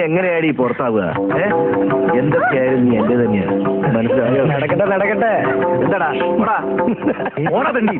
എങ്ങനെയാടി പുറത്താവുക? എന്തൊക്കെയായാലും നീ എന്റെ തന്നെയാണ്. മനസ്സിലായോ? നടക്കട്ടെ നടക്കട്ടെ. എന്താടാ ഓടാ തണ്ടി.